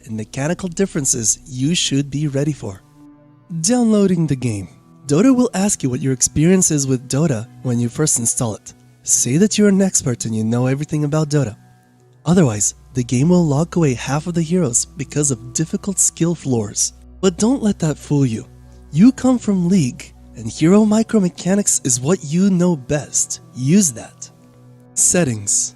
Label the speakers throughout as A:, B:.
A: and mechanical differences you should be ready for. Downloading the game. Dota will ask you what your experience is with Dota when you first install it. Say that you're an expert and you know everything about Dota. Otherwise, the game will lock away half of the heroes because of difficult skill floors. But don't let that fool you. You come from League, and hero micromechanics is what you know best. Use that. Settings.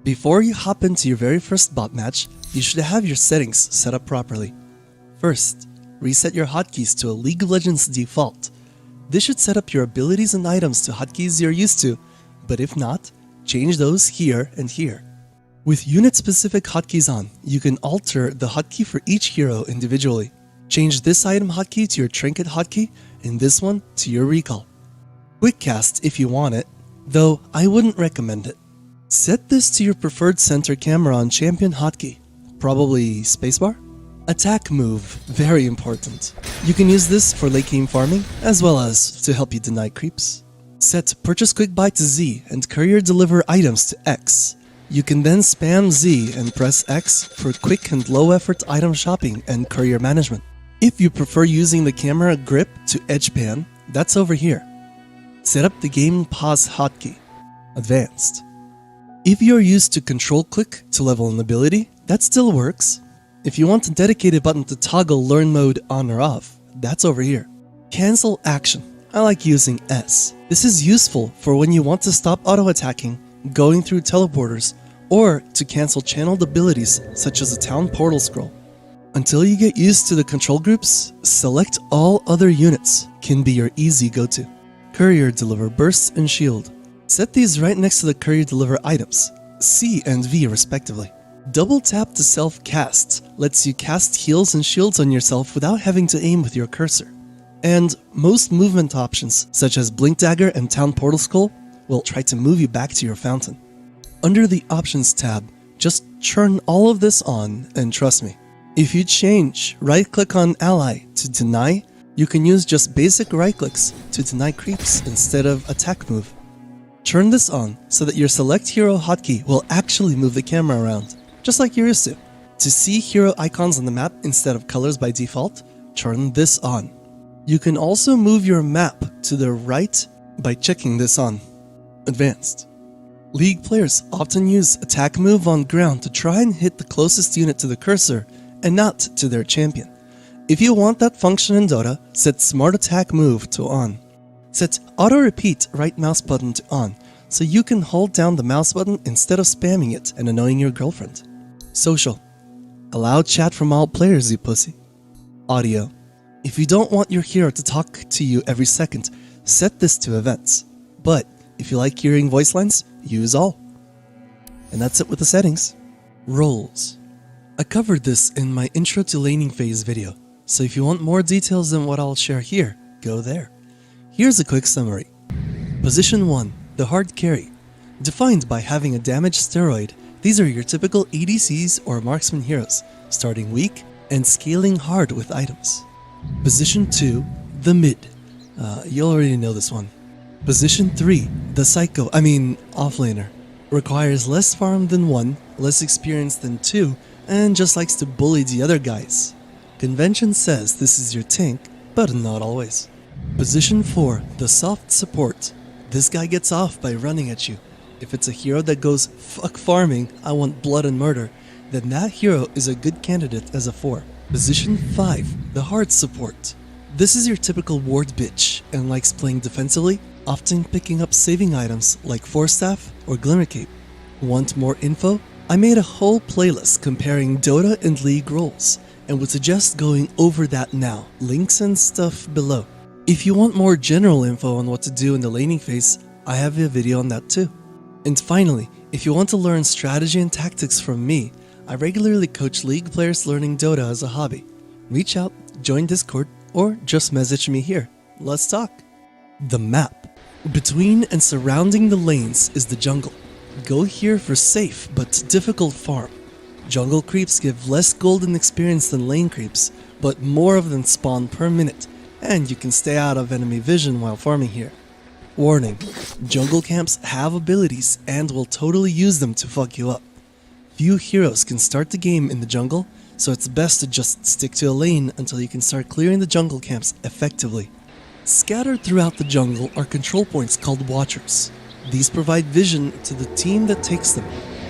A: Before you hop into your very first bot match, you should have your settings set up properly. First, reset your hotkeys to a League of Legends default. This should set up your abilities and items to hotkeys you're used to, but if not, change those here and here. With unit-specific hotkeys on, you can alter the hotkey for each hero individually. Change this item hotkey to your trinket hotkey, and this one to your recall. Quick cast if you want it, though I wouldn't recommend it. Set this to your preferred center camera on champion hotkey, probably spacebar. Attack move, very important. You can use this for late game farming, as well as to help you deny creeps. Set purchase quick buy to Z and courier deliver items to X. You can then spam Z and press X for quick and low effort item shopping and courier management. If you prefer using the camera grip to edge pan, that's over here. Set up the game pause hotkey, advanced. If you're used to control click to level an ability, that still works. If you want a dedicated button to toggle learn mode on or off, that's over here. Cancel action. I like using S. This is useful for when you want to stop auto-attacking, going through teleporters, or to cancel channeled abilities such as a town portal scroll. Until you get used to the control groups, select all other units can be your easy go-to. Courier deliver bursts and shield. Set these right next to the courier deliver items, C and V respectively. Double tap to self-cast lets you cast heals and shields on yourself without having to aim with your cursor. And most movement options, such as Blink Dagger and Town Portal Skull, will try to move you back to your fountain. Under the Options tab, just turn all of this on and trust me. If you change right-click on Ally to deny, you can use just basic right-clicks to deny creeps instead of attack move. Turn this on so that your select hero hotkey will actually move the camera around, just like you're used to. To see hero icons on the map instead of colors by default, turn this on. You can also move your map to the right by checking this on. Advanced. League players often use attack move on ground to try and hit the closest unit to the cursor and not to their champion. If you want that function in Dota, set smart attack move to on. Set auto repeat right mouse button to on, so you can hold down the mouse button instead of spamming it and annoying your girlfriend. Social. Allow chat from all players, you pussy. Audio. If you don't want your hero to talk to you every second, set this to events. But if you like hearing voice lines, use all. And that's it with the settings. Roles. I covered this in my intro to laning phase video, so if you want more details than what I'll share here, go there. Here's a quick summary. Position 1, the hard carry. Defined by having a damage steroid, these are your typical ADCs or marksman heroes, starting weak and scaling hard with items. Position 2, the mid. You already know this one. Position 3, the offlaner. Requires less farm than 1, less experience than 2, and just likes to bully the other guys. Convention says this is your tank, but not always. Position 4, the soft support. This guy gets off by running at you. If it's a hero that goes, fuck farming, I want blood and murder, then that hero is a good candidate as a 4. Position 5, the hard support. This is your typical ward bitch and likes playing defensively, often picking up saving items like Force Staff or Glimmer Cape. Want more info? I made a whole playlist comparing Dota and League roles, and would suggest going over that now, links and stuff below. If you want more general info on what to do in the laning phase, I have a video on that too. And finally, if you want to learn strategy and tactics from me, I regularly coach League players learning Dota as a hobby. Reach out, join Discord, or just message me here. Let's talk. The map. Between and surrounding the lanes is the jungle. Go here for safe but difficult farm. Jungle creeps give less golden experience than lane creeps, but more of them spawn per minute, and you can stay out of enemy vision while farming here. Warning, jungle camps have abilities and will totally use them to fuck you up. Few heroes can start the game in the jungle, so it's best to just stick to a lane until you can start clearing the jungle camps effectively. Scattered throughout the jungle are control points called Watchers. These provide vision to the team that takes them.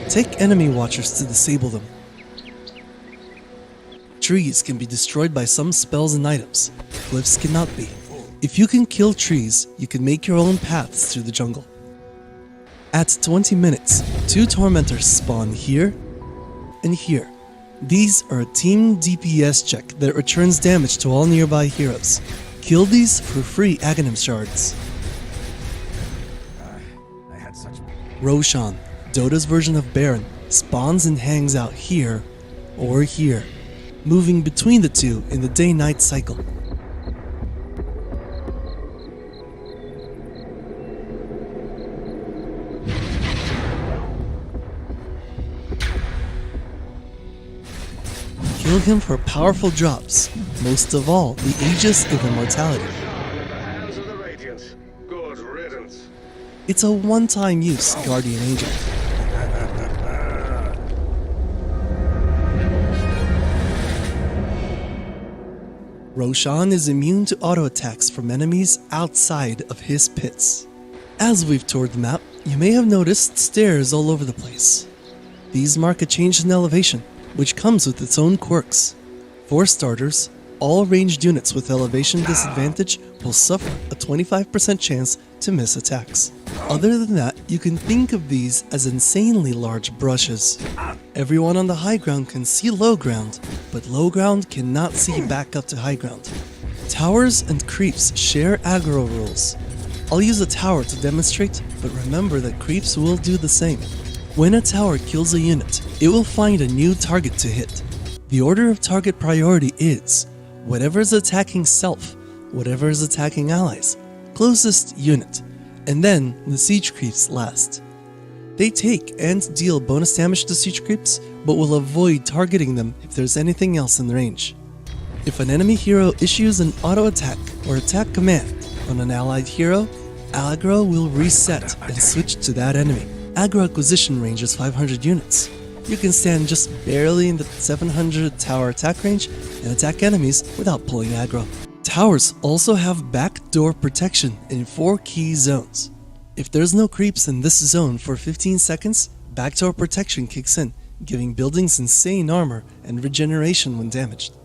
A: Take enemy Watchers to disable them. Trees can be destroyed by some spells and items. Cliffs cannot be. If you can kill trees, you can make your own paths through the jungle. At 20 minutes, 2 Tormentors spawn here and here. These are a team DPS check that returns damage to all nearby heroes. Kill these for free Aghanim shards. Roshan, Dota's version of Baron, spawns and hangs out here or here, moving between the two in the day-night cycle. Kill him for powerful drops, most of all the Aegis of Immortality.
B: Hands of the Radiant. Good riddance.
A: It's a one-time use Guardian Angel. Roshan is immune to auto attacks from enemies outside of his pits. As we've toured the map, you may have noticed stairs all over the place. These mark a change in elevation, which comes with its own quirks. For starters, all ranged units with elevation disadvantage will suffer a 25% chance to miss attacks. Other than that, you can think of these as insanely large brushes. Everyone on the high ground can see low ground, but low ground cannot see back up to high ground. Towers and creeps share aggro rules. I'll use a tower to demonstrate, but remember that creeps will do the same. When a tower kills a unit, it will find a new target to hit. The order of target priority is whatever is attacking self, whatever is attacking allies, closest unit, and then the siege creeps last. They take and deal bonus damage to siege creeps, but will avoid targeting them if there's anything else in range. If an enemy hero issues an auto attack or attack command on an allied hero, aggro will reset and switch to that enemy. Aggro acquisition range is 500 units. You can stand just barely in the 700 tower attack range and attack enemies without pulling aggro. Towers also have backdoor protection in 4 key zones. If there's no creeps in this zone for 15 seconds, backdoor protection kicks in, giving buildings insane armor and regeneration when damaged.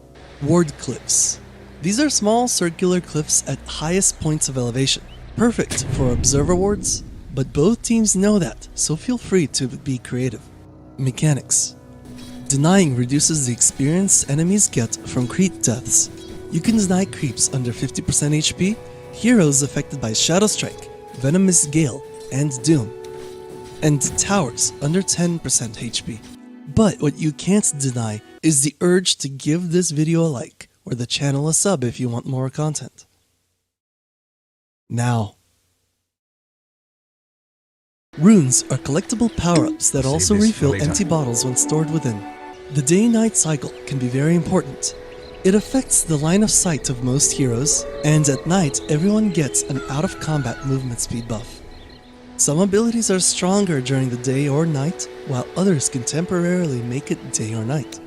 A: Ward cliffs. These are small circular cliffs at highest points of elevation, perfect for observer wards, but both teams know that, so feel free to be creative. Mechanics. Denying reduces the experience enemies get from creep deaths. You can deny creeps under 50% HP, heroes affected by Shadow Strike, Venomous Gale, and Doom, and towers under 10% HP. But what you can't deny is the urge to give this video a like, or the channel a sub if you want more content. Now, runes are collectible power-ups that also refill empty bottles when stored within. The day-night cycle can be very important. It affects the line of sight of most heroes, and at night everyone gets an out-of-combat movement speed buff. Some abilities are stronger during the day or night, while others can temporarily make it day or night.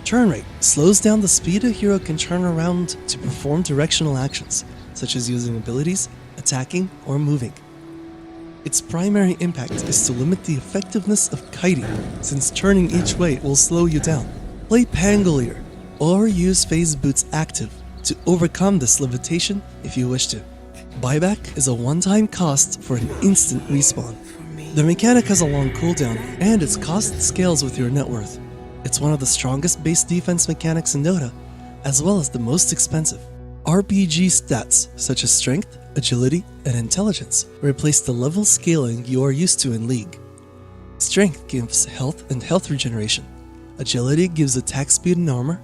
A: Turn rate slows down the speed a hero can turn around to perform directional actions, such as using abilities, attacking, or moving. Its primary impact is to limit the effectiveness of kiting, since turning each way will slow you down. Play Pangolier, or use Phase Boots active to overcome this limitation if you wish to. Buyback is a one-time cost for an instant respawn. The mechanic has a long cooldown, and its cost scales with your net worth. It's one of the strongest base defense mechanics in Dota, as well as the most expensive. RPG stats such as strength, agility, and intelligence replace the level scaling you are used to in League. Strength gives health and health regeneration, agility gives attack speed and armor,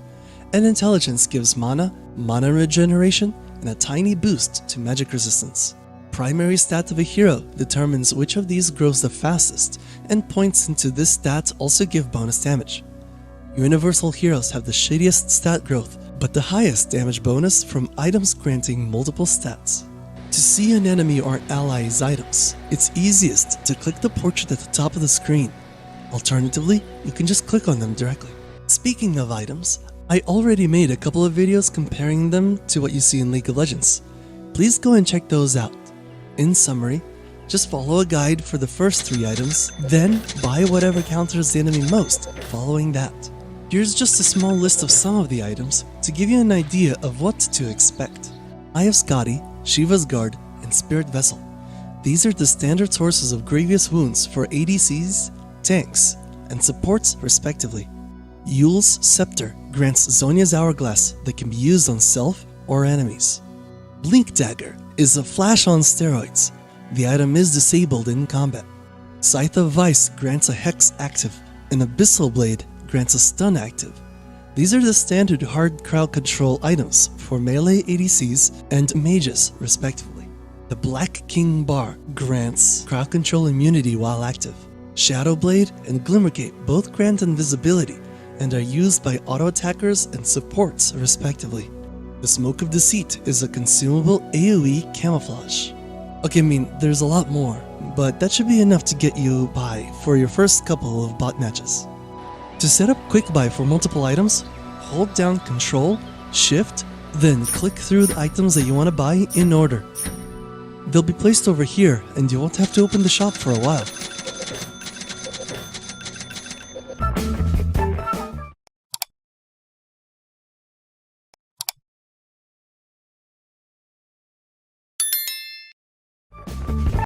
A: and intelligence gives mana regeneration, and a tiny boost to magic resistance. Primary stat of a hero determines which of these grows the fastest, and points into this stat also give bonus damage. Universal heroes have the shittiest stat growth, but the highest damage bonus from items granting multiple stats. To see an enemy or ally's items, it's easiest to click the portrait at the top of the screen. Alternatively, you can just click on them directly. Speaking of items, I already made a couple of videos comparing them to what you see in League of Legends. Please go and check those out. In summary, just follow a guide for the first 3 items, then buy whatever counters the enemy most following that. Here's just a small list of some of the items to give you an idea of what to expect. Eye of Skadi, Shiva's Guard, and Spirit Vessel. These are the standard sources of Grievous Wounds for ADCs, tanks, and supports respectively. Yule's Scepter grants Zhonya's Hourglass that can be used on self or enemies. Blink Dagger is a flash on steroids. The item is disabled in combat. Scythe of Vice grants a Hex active, and Abyssal Blade grants a Stun active. These are the standard hard crowd control items for melee ADCs and mages respectively. The Black King Bar grants crowd control immunity while active. Shadow Blade and Glimmercape both grant invisibility and are used by auto-attackers and supports respectively. The Smoke of Deceit is a consumable AoE camouflage. Okay, I mean, there's a lot more, but that should be enough to get you by for your first couple of bot matches. To set up quick buy for multiple items, hold down Control, Shift, then click through the items that you want to buy in order. They'll be placed over here and you won't have to open the shop for a while.